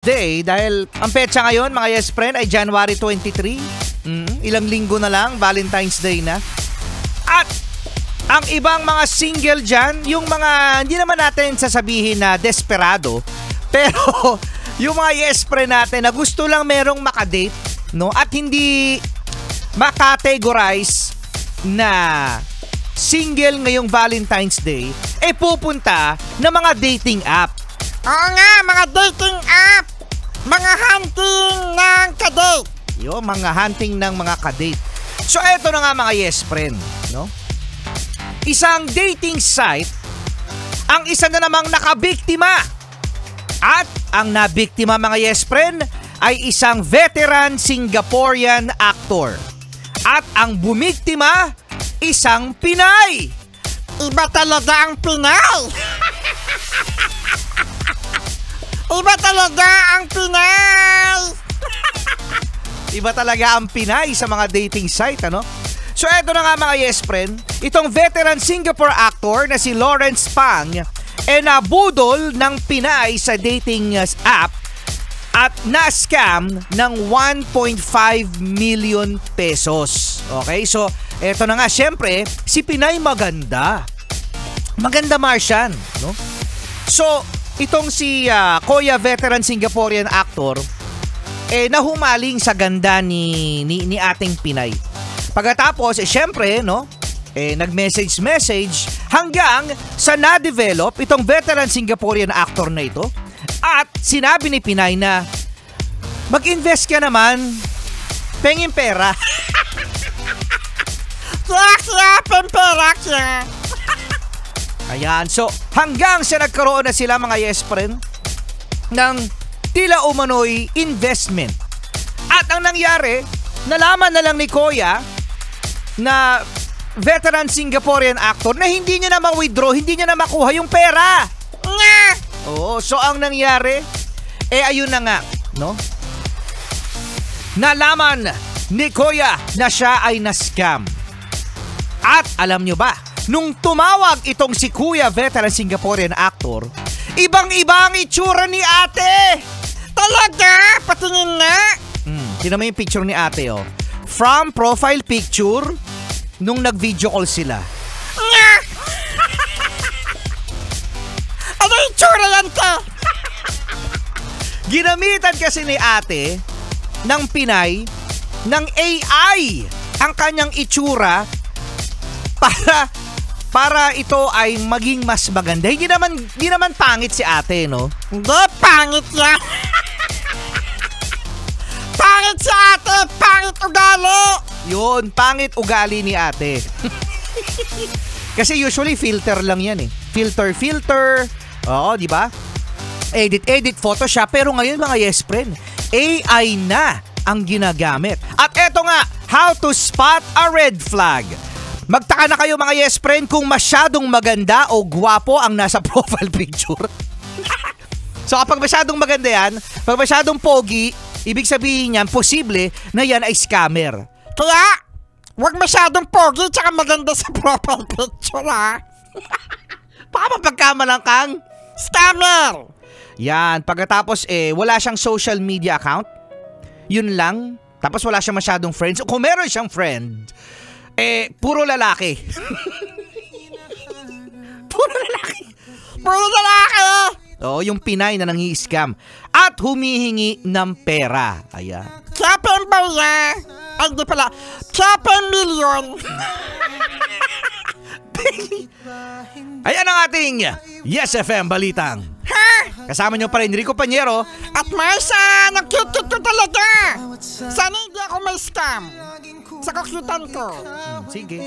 Day dahil ang petsa ngayon mga yes friend ay January 23. Ilang linggo na lang, Valentine's Day na. At ang ibang mga single dyan, yung mga hindi naman natin sasabihin na desperado, pero yung mga yes friend natin na gusto lang merong makadate, no? At hindi makategorize na single ngayong Valentine's Day, pupunta na mga dating app. Oo nga, mga dating app. Mga hunting ng kadate. Mga hunting ng mga kadate. So eto na nga mga yes friend, no? Isang dating site ang isa na namang nakabiktima. At ang nabiktima mga yes friend ay isang veteran Singaporean actor. At ang bumiktima, isang Pinay. Iba talaga ang Pinay. Iba talaga ang Pinay. Iba talaga ang Pinay sa mga dating site, ano? So eto na nga mga yes friend, itong veteran Singapore actor na si Lawrence Pang nabudol ng Pinay sa dating app at na-scam ng 1.5 million pesos. Okay, so eto na nga, syempre, si Pinay maganda. Maganda Martian, no? So, itong si Kuya veteran Singaporean actor nahumaling sa ganda ni ating Pinay. Pagkatapos syempre no, nag-message hanggang sa na-develop itong veteran Singaporean actor na ito at sinabi ni Pinay na mag-invest ka naman, pengin pera. Pera. Ayan, so hanggang sa nagkaroon na sila mga yes friend ng tila umano'y investment. At ang nangyari, nalaman na lang ni Kuya na veteran Singaporean actor na hindi niya na ma-withdraw, hindi niya na makuha yung pera. Oo, so ang nangyari, ayun na nga, no? Nalaman ni Kuya na siya ay na-scam. At alam nyo ba, nung tumawag itong si Kuya veteran Singaporean actor, ibang-iba ang itsura ni ate. Talaga? Patingin nga. Tingnan mo yung picture ni ate, oh. From profile picture, nung nag-video call sila. Nga! Ano itsura yan ka? Ginamitan kasi ni ate ng Pinay ng AI ang kanyang itsura para ito ay maging mas maganda. Hindi naman pangit si ate, no? Hindi, pangit yan. Pangit si ate, pangit ugali. Yun, pangit ugali ni ate. Kasi usually filter lang yan eh. Filter. Oo, di ba? Edit, Photoshop. Pero ngayon mga yes friend, AI na ang ginagamit. At eto nga, how to spot a red flag. Magtaka na kayo mga yes friend kung masyadong maganda o gwapo ang nasa profile picture. So kapag masyadong maganda yan, pag masyadong pogi, ibig sabihin yan, posible na yan ay scammer. Kaya, huwag masyadong pogi tsaka maganda sa profile picture, ha? Baka mapagkamalang kang scammer. Yan, pagkatapos wala siyang social media account. Yun lang. Tapos wala siyang masyadong friends. Kung meron siyang friend, puro lalaki. Puro lalaki. Oo, yung Pinay na nangi-scam at humihingi ng pera. Ayan. Kapeng baya. Ay, di pala. Kapeng milyon. Ayan ang ating Yes FM Balitang. Ha? Kasama nyo pa rin Rico Panyero at Marcia, nag-cute ko talaga. Sana hindi ako may scam sa kakyutan ko. Sige.